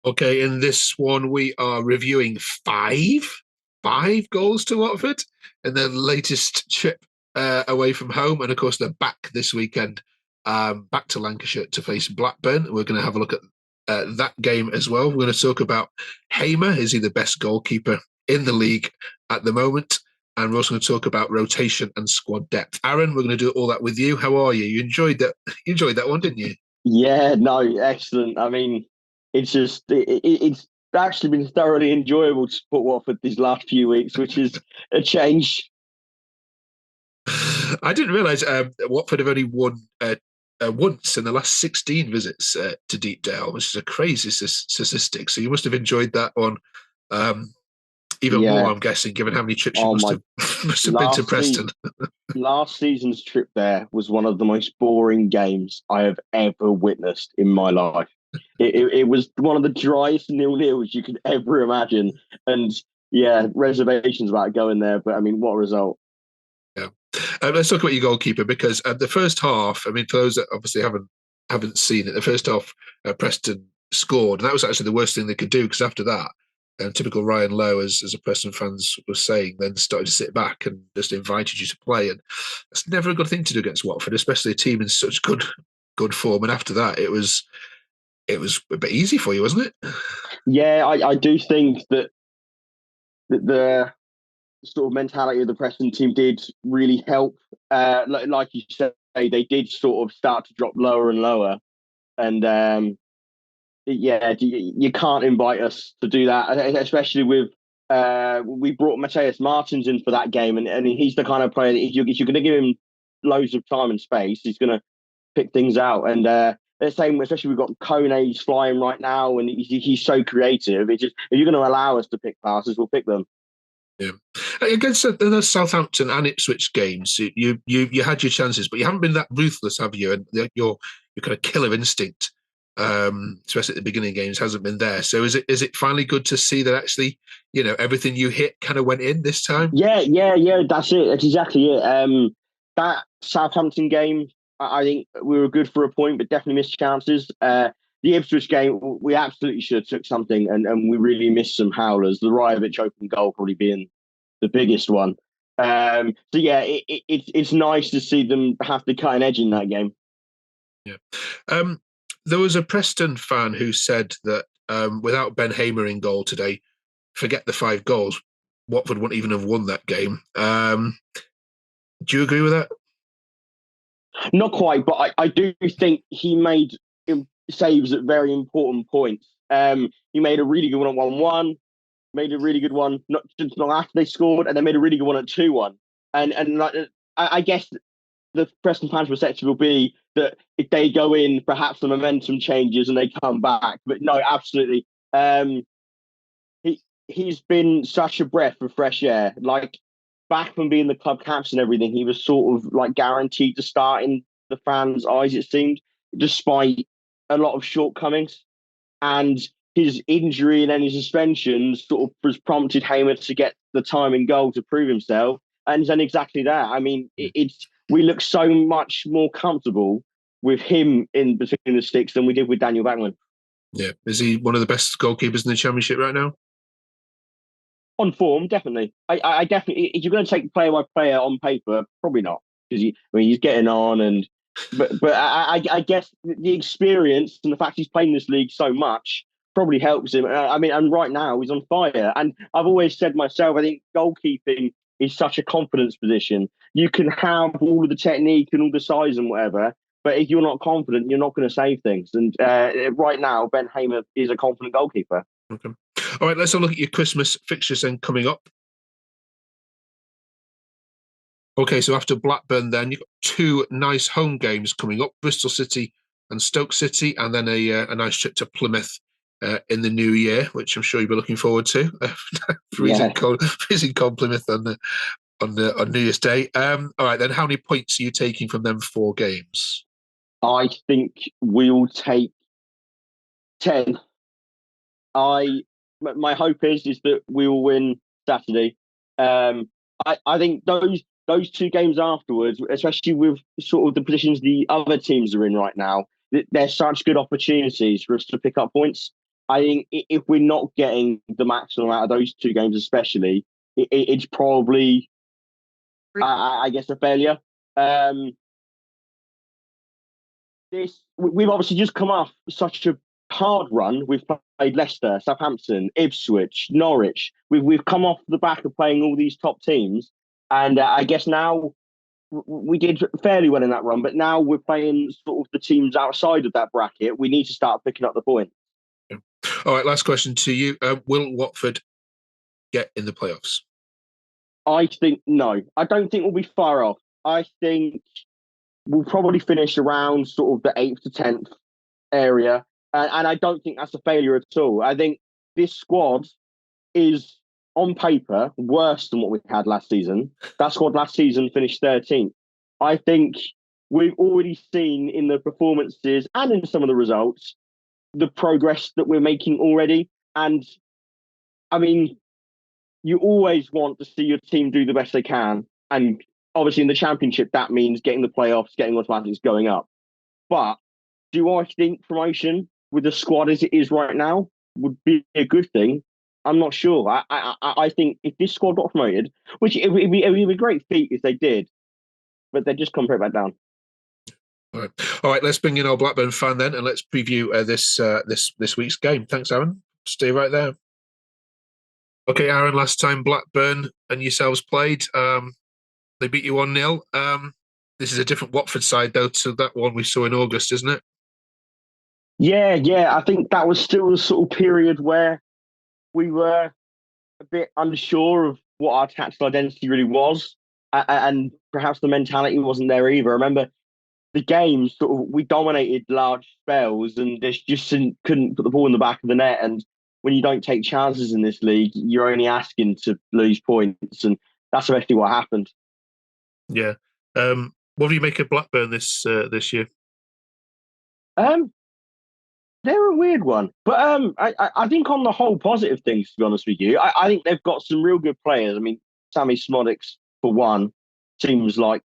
Okay, in this one we are reviewing five goals to Watford in their latest trip away from home, and of course they're back this weekend, back to Lancashire to face Blackburn. We're going to have a look at that game as well. We're going to talk about Hamer. Is he the best goalkeeper in the league at the moment? And we're also going to talk about rotation and squad depth. Aaron, we're going to do all that with you. How are you? You enjoyed that? You enjoyed that one, didn't you? Yeah, no, excellent. I mean, it's actually been thoroughly enjoyable to support Watford these last few weeks, which is a change. I didn't realise Watford have only won once in the last 16 visits to Deepdale, which is a crazy statistic. So you must have enjoyed that one um, even more, Yeah. I'm guessing, given how many trips you Oh must my, have must have been to last Preston. season, last season's trip there was one of the most boring games I have ever witnessed in my life. It was one of the driest nil-nils you could ever imagine, and yeah, reservations about going there. But I mean, what a result! Yeah. Let's talk about your goalkeeper because the first half. I mean, for those that obviously haven't seen it, the first half Preston scored, and that was actually the worst thing they could do because after that, typical Ryan Lowe, as a Preston fans was saying, then started to sit back and just invited you to play, and that's never a good thing to do against Watford, especially a team in such good form. And after that, it was a bit easy for you, wasn't it? Yeah, I do think that the sort of mentality of the Preston team did really help. Like you say, they did sort of start to drop lower and lower, and yeah, you can't invite us to do that, especially with we brought Mateus Martins in for that game, and he's the kind of player that if you're going to give him loads of time and space, he's going to pick things out. And the same, especially we've got Kone's flying right now, and he's so creative. It's just if you're going to allow us to pick passes, we'll pick them. Yeah, against the Southampton and Ipswich games, you had your chances, but you haven't been that ruthless, have you? And your kind of killer instinct, especially at the beginning of games, hasn't been there. So is it finally good to see that actually, everything you hit kind of went in this time? Yeah. That's it. That's exactly it. That Southampton game, I think we were good for a point, but definitely missed chances. The Ipswich game, we absolutely should have took something, and we really missed some howlers. The Rajovic open goal probably being the biggest one. So yeah, it's nice to see them have to cut an edge in that game. Yeah. There was a Preston fan who said that without Ben Hamer in goal today, forget the 5 goals. Watford wouldn't even have won that game. Do you agree with that? Not quite, but I do think he made saves at very important points. He made a really good one at 1-1, made a really good one not just long after they scored, and they made a really good one at 2-1. And like, I guess the Preston fans' perception will be that if they go in, perhaps the momentum changes and they come back. But no, absolutely. He's been such a breath of fresh air. Like back from being the club captain and everything, he was sort of like guaranteed to start in the fans' eyes, it seemed, despite a lot of shortcomings. And his injury and then his suspension sort of was prompted Hamer to get the time in goal to prove himself. And he's done exactly that. I mean, it's we look so much more comfortable with him in between the sticks than we did with Daniel Bachmann. Yeah. Is he one of the best goalkeepers in the Championship right now? On form, definitely. I definitely. If you're going to take player by player on paper, probably not, because he's getting on, and but I guess the experience and the fact he's playing this league so much probably helps him. I mean, and right now he's on fire. And I've always said myself, I think goalkeeping is such a confidence position. You can have all of the technique and all the size and whatever, but if you're not confident, you're not going to save things. And right now, Ben Hamer is a confident goalkeeper. Okay. All right, let's have a look at your Christmas fixtures then coming up. Okay, so after Blackburn, then you've got 2 nice home games coming up: Bristol City and Stoke City, and then a nice trip to Plymouth in the new year, which I'm sure you'll be looking forward to. Yeah. Freezing cold Plymouth on New Year's Day. All right, then how many points are you taking from them 4 games? I think we'll take 10. My hope is that we will win Saturday. I think those 2 games afterwards, especially with sort of the positions the other teams are in right now, they're such good opportunities for us to pick up points. I think if we're not getting the maximum out of those two games, especially, it's probably, I guess, a failure. Um, we've obviously just come off such a hard run. We've played Leicester, Southampton, Ipswich, Norwich. We've come off the back of playing all these top teams, and I guess now we did fairly well in that run. But now we're playing sort of the teams outside of that bracket. We need to start picking up the points. All right, last question to you. Will Watford get in the playoffs? I think no. I don't think we'll be far off. I think we'll probably finish around sort of the 8th to 10th area. And I don't think that's a failure at all. I think this squad is, on paper, worse than what we had last season. That squad last season finished 13th. I think we've already seen in the performances and in some of the results the progress that we're making already. And I mean, you always want to see your team do the best they can. And obviously in the Championship, that means getting the playoffs, getting automatics, going up. But do I think promotion with the squad as it is right now would be a good thing? I'm not sure. I think if this squad got promoted, which it'd be a great feat if they did, but they'd just come straight back down. All right. Let's bring in our Blackburn fan then, and let's preview this week's game. Thanks, Aaron. Stay right there. Okay, Aaron. Last time Blackburn and yourselves played, they beat you 1-0. This is a different Watford side though to that one we saw in August, isn't it? Yeah. I think that was still the sort of period where we were a bit unsure of what our tactical identity really was, and perhaps the mentality wasn't there either. I remember the game sort of we dominated large spells and just couldn't put the ball in the back of the net. And when you don't take chances in this league, you're only asking to lose points, and that's eventually what happened. Yeah. What do you make of Blackburn this year? They're a weird one, but I think on the whole, positive things. To be honest with you, I think they've got some real good players. I mean, Sammy Smodics for one seems like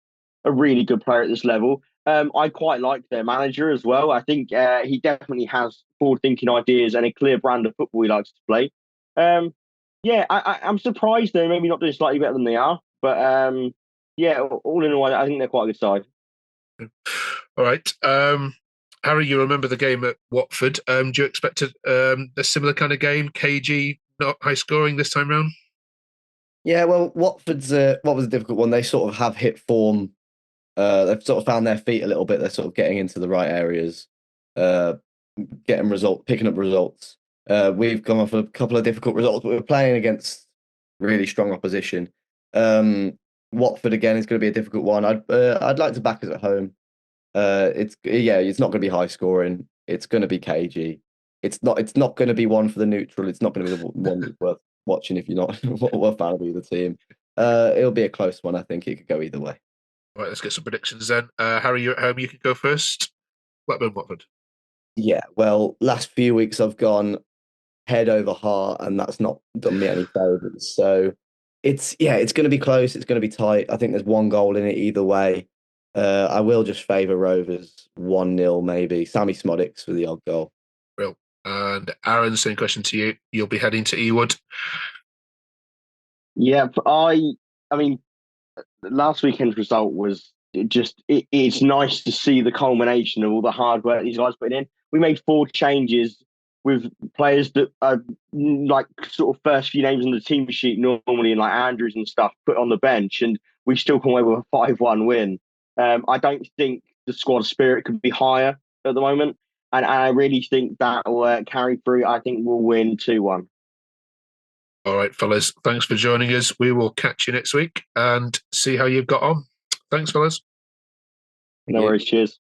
a really good player at this level. I quite like their manager as well. I think he definitely has forward-thinking ideas and a clear brand of football he likes to play. Yeah, I'm surprised they're maybe not doing slightly better than they are, but yeah, all in all, I think they're quite a good side. All right. Harry, you remember the game at Watford. Do you expect a similar kind of game, cagey, not high scoring this time round? Yeah, well, Watford's what was a difficult one. They sort of have hit form. They've sort of found their feet a little bit. They're sort of getting into the right areas, picking up results. We've come off a couple of difficult results, but we're playing against really strong opposition. Watford again is going to be a difficult one. I'd like to back us at home. It's not going to be high scoring. It's going to be cagey. It's not going to be one for the neutral. It's not going to be the one that's worth watching if you're not a fan of either team. It'll be a close one. I think it could go either way. All right, let's get some predictions then. Harry, you're at home. You can go first. Blackburn, Watford. Yeah, well, last few weeks I've gone head over heart, and that's not done me any favours. So it's going to be close. It's going to be tight. I think there's one goal in it either way. I will just favour Rovers 1-0 maybe. Sammy Smodics for the odd goal. Real. And Aaron, same question to you. You'll be heading to Ewood. Yeah, I mean, last weekend's result was it's nice to see the culmination of all the hard work these guys put in. We made 4 changes with players that are like sort of first few names on the team sheet normally, and like Andrews and stuff put on the bench, and we still come away with a 5-1 win. I don't think the squad spirit could be higher at the moment, and I really think that will carry through. I think we'll win 2-1. All right, fellas. Thanks for joining us. We will catch you next week and see how you've got on. Thanks, fellas. No worries. Cheers.